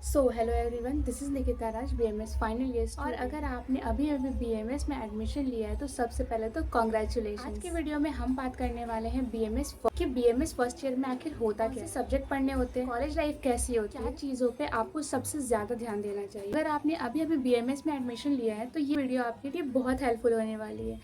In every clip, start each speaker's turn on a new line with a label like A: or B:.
A: So hello everyone, this is Nikita Raj, BMS final year. और अगर आपने अभी अभी बीएमएस में एडमिशन लिया है तो सबसे पहले तो कॉन्ग्रेचुलेशन। आज की वीडियो में हम बात करने वाले हैं बीएमएस फर्स्ट ईयर में आखिर होता क्या, सब्जेक्ट पढ़ने होते हैं, कॉलेज लाइफ कैसी होती है, क्या चीज़ों पे आपको सबसे ज़्यादा ध्यान देना चाहिए। अगर आपने अभी अभी बीएमएस में एडमिशन लिया है तो ये वीडियो आपके लिए बहुत हेल्पफुल होने वाली है,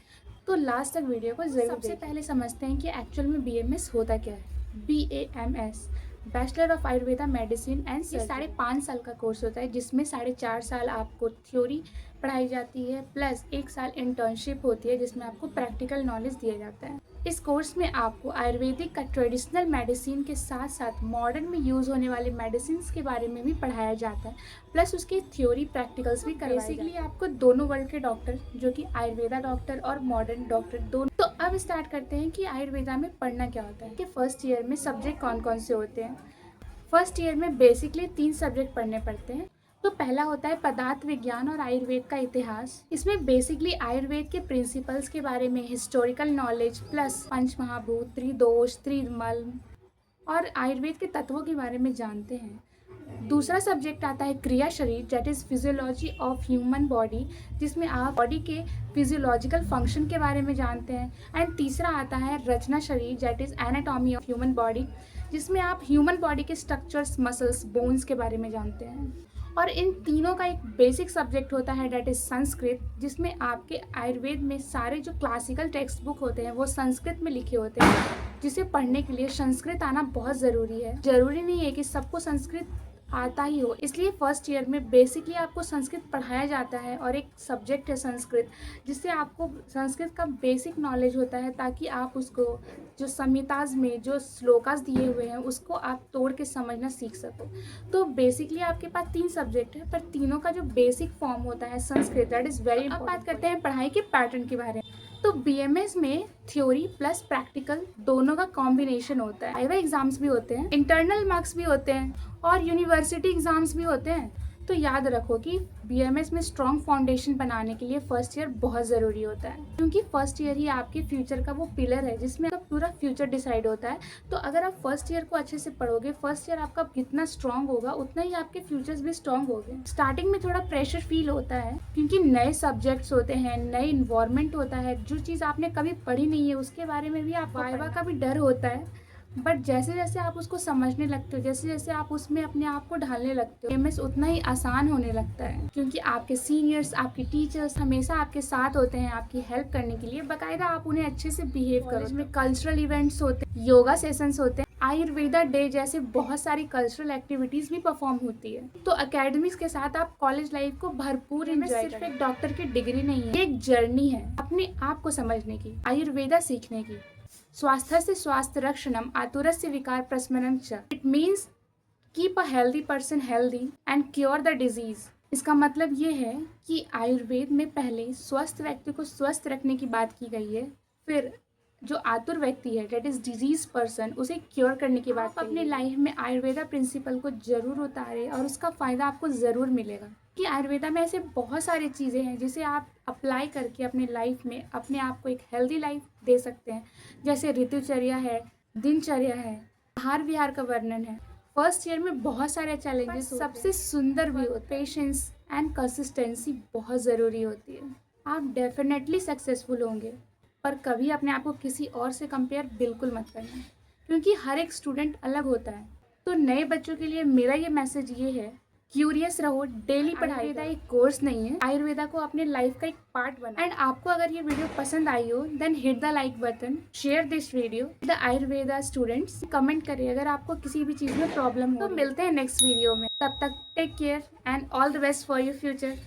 A: तो लास्ट तक वीडियो को जरूर। सबसे पहले समझते हैं कि एक्चुअल में बीएमएस होता क्या है। BAMS bachelor of Ayurveda medicine and surgery 5.5 साल का कोर्स होता है, जिसमें 4.5 साल आपको थ्योरी पढ़ाई जाती है प्लस 1 साल इंटर्नशिप होती है जिसमें आपको प्रैक्टिकल नॉलेज दिया जाता है। इस कोर्स में आपको आयुर्वेदिक का ट्रेडिशनल मेडिसिन के साथ साथ मॉडर्न में यूज़ होने वाले मेडिसिन के बारे में भी पढ़ाया जाता है, प्लस उसकी थ्योरी प्रैक्टिकल्स भी करवाए जाते हैं। बेसिकली आपको दोनों वर्ल्ड के डॉक्टर, जो कि आयुर्वेदा डॉक्टर और मॉडर्न डॉक्टर दोनों। तो अब स्टार्ट करते हैं कि आयुर्वेदा में पढ़ना क्या होता है, कि फर्स्ट ईयर में सब्जेक्ट कौन कौन से होते हैं। फर्स्ट ईयर में बेसिकली 3 सब्जेक्ट पढ़ने पड़ते हैं। तो पहला होता है पदार्थ विज्ञान और आयुर्वेद का इतिहास। इसमें बेसिकली आयुर्वेद के प्रिंसिपल्स के बारे में हिस्टोरिकल नॉलेज प्लस पंचमहाभूत, त्रिदोष, त्रिमल और आयुर्वेद के तत्वों के बारे में जानते हैं। दूसरा सब्जेक्ट आता है क्रिया शरीर, that is physiology of human body, जिसमें आप बॉडी के फिजियोलॉजिकल फंक्शन के बारे में जानते हैं। एंड तीसरा आता है रचना शरीर, that is anatomy of human body, जिसमें आप ह्यूमन बॉडी के स्ट्रक्चर्स, मसल्स, बोन्स के बारे में जानते हैं। और इन तीनों का एक बेसिक सब्जेक्ट होता है, दैट इज़ संस्कृत, जिसमें आपके आयुर्वेद में सारे जो क्लासिकल टेक्स्ट बुक होते हैं वो संस्कृत में लिखे होते हैं, जिसे पढ़ने के लिए संस्कृत आना बहुत ज़रूरी है। ज़रूरी नहीं है कि सबको संस्कृत आता ही हो, इसलिए फर्स्ट ईयर में बेसिकली आपको संस्कृत पढ़ाया जाता है और एक सब्जेक्ट है संस्कृत, जिससे आपको संस्कृत का बेसिक नॉलेज होता है, ताकि आप उसको जो संहिताज में जो श्लोकास दिए हुए हैं उसको आप तोड़ के समझना सीख सको। तो बेसिकली आपके पास 3 सब्जेक्ट है, पर तीनों का जो बेसिक फॉर्म होता है संस्कृत, दैट इज़ वेरी। अब बात करते हैं पढ़ाई के पैटर्न के बारे में। तो बीएमएस में थ्योरी प्लस प्रैक्टिकल दोनों का कॉम्बिनेशन होता है। वाइवा एग्जाम्स भी होते हैं, इंटरनल मार्क्स भी होते हैं और यूनिवर्सिटी एग्जाम्स भी होते हैं। तो याद रखो कि बीएमएस में स्ट्रॉन्ग फाउंडेशन बनाने के लिए फर्स्ट ईयर बहुत ज़रूरी होता है, क्योंकि फर्स्ट ईयर ही आपके फ्यूचर का वो पिलर है जिसमें आपका पूरा फ्यूचर डिसाइड होता है। तो अगर आप फर्स्ट ईयर को अच्छे से पढ़ोगे, फर्स्ट ईयर आपका जितना स्ट्रॉन्ग होगा उतना ही आपके फ्यूचर्स भी स्ट्रॉन्ग होंगे। स्टार्टिंग में थोड़ा प्रेशर फील होता है, क्योंकि नए सब्जेक्ट्स होते हैं, नए इन्वायरमेंट होता है, जो चीज़ आपने कभी पढ़ी नहीं है उसके बारे में भी आप वाइवा का भी डर होता है। बट जैसे जैसे आप उसको समझने लगते हो, जैसे जैसे आप उसमें अपने आप को ढालने लगते हो, एमएस उतना ही आसान होने लगता है, क्योंकि आपके सीनियर्स, आपके टीचर्स हमेशा आपके साथ होते हैं आपकी हेल्प करने के लिए। बाकायदा आप उन्हें अच्छे से बिहेव करो। इसमें कल्चरल इवेंट्स होते हैं, योगा सेशंस होते हैं, आयुर्वेदा डे जैसे बहुत सारी कल्चरल एक्टिविटीज भी परफॉर्म होती है। तो एकेडमिक्स के साथ आप कॉलेज लाइफ को भरपूर एंजॉय करें। सिर्फ एक डॉक्टर की डिग्री नहीं है, एक जर्नी है अपने आप को समझने की, आयुर्वेदा सीखने की। स्वास्थ्य से स्वास्थ्य रक्षणम आतुरस्य विकार प्रशमनम च। It means keep a healthy person healthy and cure the disease. इसका मतलब ये है कि आयुर्वेद में पहले स्वस्थ व्यक्ति को स्वस्थ रखने की बात की गई है, फिर जो आतुर व्यक्ति है, डेट इज डिजीज पर्सन, उसे क्योर करने की बात। अपने लाइफ में आयुर्वेदा प्रिंसिपल को जरूर उतारे और उसका फायदा आपको जरूर मिलेगा, कि आयुर्वेदा में ऐसे बहुत सारी चीज़ें हैं जिसे आप अप्लाई करके अपने लाइफ में अपने आप को एक हेल्दी लाइफ दे सकते हैं। जैसे ऋतुचर्या है, दिनचर्या है, आहार विहार का वर्णन है। फर्स्ट ईयर में बहुत सारे चैलेंजेस, सबसे सुंदर भी होते, पेशेंस एंड कंसिस्टेंसी बहुत ज़रूरी होती है। आप डेफिनेटली सक्सेसफुल होंगे, पर कभी अपने आप को किसी और से कंपेयर बिल्कुल मत करना, क्योंकि हर एक स्टूडेंट अलग होता है। तो नए बच्चों के लिए मेरा ये मैसेज ये है, क्यूरियस रहो, डेली पढ़ाई। आयुर्वेदा एक कोर्स नहीं है, आयुर्वेदा को अपने लाइफ का एक पार्ट बना। एंड आपको अगर ये वीडियो पसंद आई हो, then hit the like button, share this video the Ayurveda students, comment करिए अगर आपको किसी भी चीज़ में प्रॉब्लम हो। तो मिलते हैं नेक्स्ट वीडियो में, तब तक take care and all the best for your future.